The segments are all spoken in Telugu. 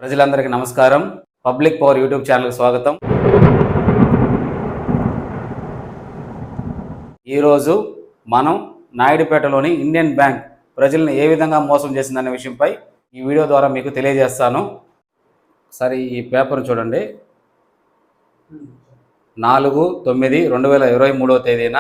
ప్రజలందరికీ నమస్కారం. పబ్లిక్ పవర్ యూట్యూబ్ ఛానల్కి స్వాగతం. ఈరోజు మనం నాయుడుపేటలోని ఇండియన్ బ్యాంక్ ప్రజలను ఏ విధంగా మోసం చేసిందనే విషయంపై ఈ వీడియో ద్వారా మీకు తెలియజేస్తాను. సరే, ఈ పేపర్ చూడండి. 4/9/2023 తేదీన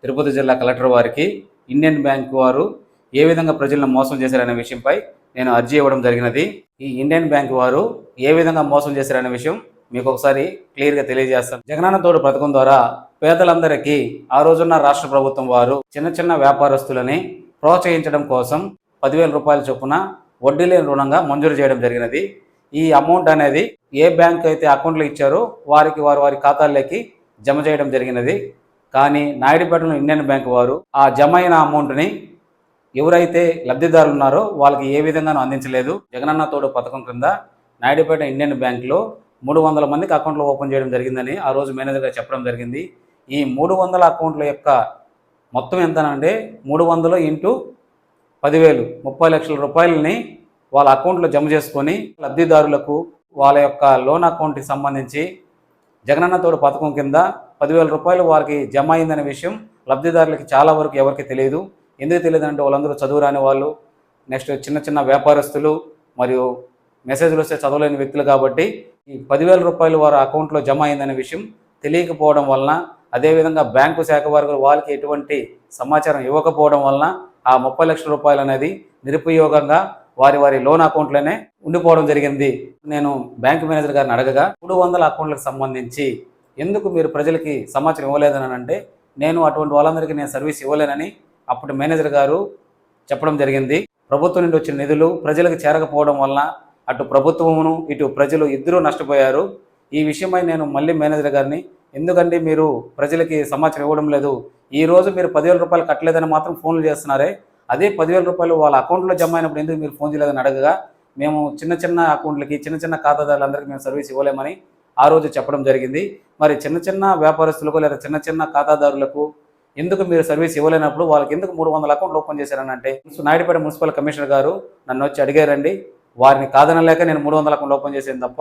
తిరుపతి జిల్లా కలెక్టర్ వారికి ఇండియన్ బ్యాంక్ వారు ఏ విధంగా ప్రజలను మోసం చేశారనే విషయంపై నేను అర్జీ ఇవ్వడం జరిగినది. ఈ ఇండియన్ బ్యాంక్ వారు ఏ విధంగా మోసం చేశారనే విషయం మీకు ఒకసారి క్లియర్గా తెలియజేస్తాను. జగనన్న తోడు పథకం ద్వారా పేదలందరికీ ఆ రోజున్న రాష్ట్ర ప్రభుత్వం వారు చిన్న చిన్న వ్యాపారస్తులని ప్రోత్సహించడం కోసం 10,000 రూపాయల చొప్పున వడ్డీ లేని రుణంగా మంజూరు చేయడం జరిగినది. ఈ అమౌంట్ అనేది ఏ బ్యాంక్ అయితే అకౌంట్లో ఇచ్చారో వారికి వారి ఖాతాల్లోకి జమ చేయడం జరిగినది. కానీ నాయుడుపేటలో ఇండియన్ బ్యాంక్ వారు ఆ జమ అయిన అమౌంట్ని ఎవరైతే లబ్ధిదారులు ఉన్నారో వాళ్ళకి ఏ విధంగానూ అందించలేదు. జగనన్న తోడు పథకం కింద నాయుడుపేట ఇండియన్ బ్యాంక్లో 300 మందికి అకౌంట్లు ఓపెన్ చేయడం జరిగిందని ఆ రోజు మేనేజర్గా చెప్పడం జరిగింది. ఈ 300 అకౌంట్ల యొక్క మొత్తం ఎంతనంటే 300 ఇంటూ 10,000 30 లక్షల రూపాయలని వాళ్ళ అకౌంట్లో జమ చేసుకొని లబ్ధిదారులకు వాళ్ళ యొక్క లోన్ అకౌంట్కి సంబంధించి జగనన్న తోడు పథకం కింద 10,000 రూపాయలు వారికి జమ అయిందనే విషయం లబ్ధిదారులకి చాలా వరకు ఎవరికి తెలియదు. ఎందుకు తెలియదు అంటే వాళ్ళందరూ చదువు రాని వాళ్ళు, నెక్స్ట్ చిన్న చిన్న వ్యాపారస్తులు, మరియు మెసేజ్లు వస్తే చదవలేని వ్యక్తులు. కాబట్టి ఈ 10,000 రూపాయలు వారి అకౌంట్లో జమ అయిందనే విషయం తెలియకపోవడం వలన, అదేవిధంగా బ్యాంకు శాఖ వారు వాళ్ళకి ఎటువంటి సమాచారం ఇవ్వకపోవడం వలన ఆ 30 లక్షల రూపాయలు అనేది నిరుపయోగంగా వారి లోన్ అకౌంట్లోనే ఉండిపోవడం జరిగింది. నేను బ్యాంక్ మేనేజర్ గారిని అడగగా 300 అకౌంట్లకు సంబంధించి ఎందుకు మీరు ప్రజలకి సమాచారం ఇవ్వలేదని అంటే, నేను అటువంటి వాళ్ళందరికీ నేను సర్వీస్ ఇవ్వలేనని అప్పుడు మేనేజర్ గారు చెప్పడం జరిగింది. ప్రభుత్వం నుండి వచ్చిన నిధులు ప్రజలకు చేరకపోవడం వలన అటు ప్రభుత్వమును ఇటు ప్రజలు ఇద్దరూ నష్టపోయారు. ఈ విషయమై నేను మళ్ళీ మేనేజర్ గారిని, ఎందుకంటే మీరు ప్రజలకి సమాచారం ఇవ్వడం లేదు, ఈరోజు మీరు 10,000 రూపాయలు కట్టలేదని మాత్రం ఫోన్లు చేస్తున్నారే, అదే 10,000 రూపాయలు వాళ్ళ అకౌంట్లో జమ అయినప్పుడు ఎందుకు మీరు ఫోన్ చేయలేదని అడగగా, మేము చిన్న చిన్న అకౌంట్లకి చిన్న చిన్న ఖాతాదారులందరికీ మేము సర్వీస్ ఇవ్వలేమని ఆ రోజు చెప్పడం జరిగింది. మరి చిన్న చిన్న వ్యాపారస్తులకు లేదా చిన్న చిన్న ఖాతాదారులకు ఎందుకు మీరు సర్వీస్ ఇవ్వలేనప్పుడు వాళ్ళకి ఎందుకు 300 అకౌంట్లు ఓపెన్ చేశారని అంటే, నాయుడుపేట మున్సిపల్ కమిషనర్ గారు నన్ను వచ్చి అడిగారండి. వారిని కాదనలేక నేను 300 అకౌంట్లు ఓపెన్ చేసాను తప్ప,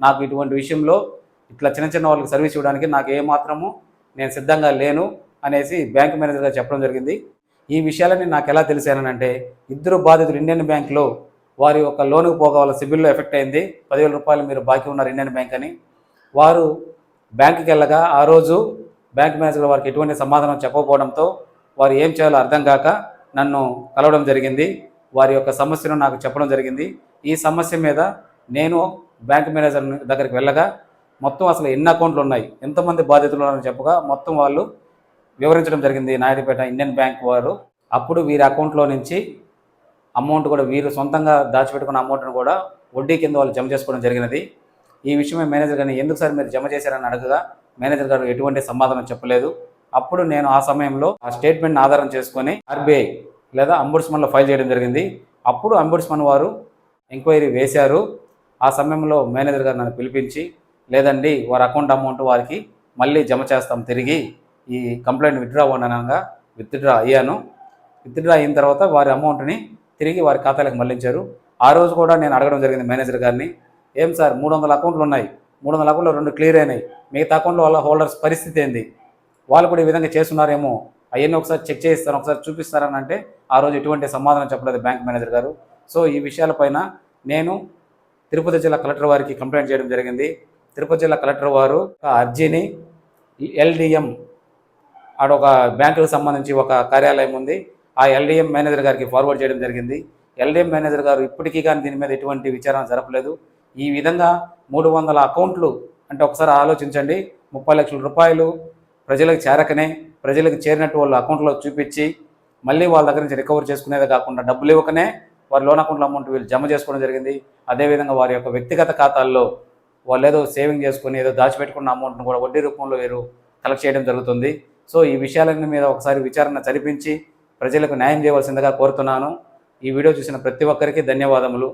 నాకు ఇటువంటి విషయంలో ఇట్లా చిన్న చిన్న వాళ్ళకి సర్వీస్ ఇవ్వడానికి నాకు ఏమాత్రము నేను సిద్ధంగా లేను అనేసి బ్యాంక్ మేనేజర్గా చెప్పడం జరిగింది. ఈ విషయాలని నాకు ఎలా తెలిసానంటే, ఇద్దరు బాధితులు ఇండియన్ బ్యాంక్లో వారి యొక్క లోనుకు పోగా వాళ్ళ సిబిల్లో ఎఫెక్ట్ అయింది. 10,000 రూపాయలు మీరు బాకీ ఉన్నారు ఇండియన్ బ్యాంక్ అని. వారు బ్యాంకుకి వెళ్ళగా ఆ రోజు బ్యాంక్ మేనేజర్ వారికి ఎటువంటి సమాధానం చెప్పకపోవడంతో వారు ఏం చేయాలో అర్థం కాక నన్ను కలవడం జరిగింది. వారి యొక్క సమస్యను నాకు చెప్పడం జరిగింది. ఈ సమస్య మీద నేను బ్యాంక్ మేనేజర్ దగ్గరికి వెళ్ళగా మొత్తం అసలు ఎన్ని అకౌంట్లు ఉన్నాయి, ఎంతమంది బాధితులు ఉన్నారని చెప్పగా మొత్తం వాళ్ళు వివరించడం జరిగింది నాయుడుపేట ఇండియన్ బ్యాంక్ వారు. అప్పుడు వీరి అకౌంట్లో నుంచి అమౌంట్ కూడా వీరు సొంతంగా దాచిపెట్టుకున్న అమౌంట్ను కూడా వడ్డీ కింద వాళ్ళు జమ చేసుకోవడం జరిగినది. ఈ విషయమే మేనేజర్ గారిని ఎందుకు సార్ మీరు జమ చేశారని అడగగా మేనేజర్ గారు ఎటువంటి సమాధానం చెప్పలేదు. అప్పుడు నేను ఆ సమయంలో ఆ స్టేట్మెంట్ని ఆధారం చేసుకొని ఆర్బీఐ లేదా అంబుడ్స్మన్లో ఫైల్ చేయడం జరిగింది. అప్పుడు అంబుడ్స్మన్ వారు ఎంక్వైరీ వేశారు. ఆ సమయంలో మేనేజర్ గారు నన్ను పిలిపించి, లేదండి వారి అకౌంట్ అమౌంట్ వారికి మళ్ళీ జమ చేస్తాం తిరిగి, ఈ కంప్లైంట్ విత్డ్రా అవ్వనగా విత్డ్రా అయ్యాను. విత్డ్రా అయిన తర్వాత వారి అమౌంట్ని తిరిగి వారి ఖాతాలకు మళ్లించారు. ఆ రోజు కూడా నేను అడగడం జరిగింది మేనేజర్ గారిని, ఏం సార్ 300 అకౌంట్లు ఉన్నాయి, 300 అకౌంట్లో 2 క్లియర్ అయినాయి, మిగతా అకౌంట్లో వాళ్ళ హోల్డర్స్ పరిస్థితి ఏంది, వాళ్ళు కూడా ఈ విధంగా చేస్తున్నారేమో, అవన్నీ ఒకసారి చెక్ చేయిస్తాను, ఒకసారి చూపిస్తారని అంటే ఆ రోజు ఎటువంటి సమాధానం చెప్పలేదు బ్యాంక్ మేనేజర్ గారు. సో ఈ విషయాలపైన నేను తిరుపతి జిల్లా కలెక్టర్ వారికి కంప్లైంట్ చేయడం జరిగింది. తిరుపతి జిల్లా కలెక్టర్ వారు అర్జీని ఎల్డిఎం ఆడొక బ్యాంకుకు సంబంధించి ఒక కార్యాలయం ఉంది, ఆ ఎల్డిఎం మేనేజర్ గారికి ఫార్వర్డ్ చేయడం జరిగింది. ఎల్డిఎం మేనేజర్ గారు ఇప్పటికీ కానీ దీని మీద ఎటువంటి విచారణ జరపలేదు. ఈ విధంగా 300 అకౌంట్లు అంటే ఒకసారి ఆలోచించండి, 30 లక్షల రూపాయలు ప్రజలకు చేరకనే ప్రజలకు చేరినట్టు వాళ్ళు అకౌంట్లో చూపించి మళ్ళీ వాళ్ళ దగ్గర నుంచి రికవర్ చేసుకునేదే కాకుండా డబ్బులు ఇవ్వకనే వారి లోన్ అకౌంట్లో అమౌంట్ వీళ్ళు జమ చేసుకోవడం జరిగింది. అదేవిధంగా వారి యొక్క వ్యక్తిగత ఖాతాల్లో వాళ్ళు ఏదో సేవింగ్ చేసుకుని ఏదో దాచిపెట్టుకున్న అమౌంట్ను కూడా వడ్డీ రూపంలో వీరు కలెక్ట్ చేయడం జరుగుతుంది. సో ఈ విషయాలన్నీ మీద ఒకసారి విచారణ జరిపించి ప్రజలకు న్యాయం చేయవలసిందిగా కోరుతున్నాను. ఈ వీడియో చూసిన ప్రతి ఒక్కరికి ధన్యవాదములు.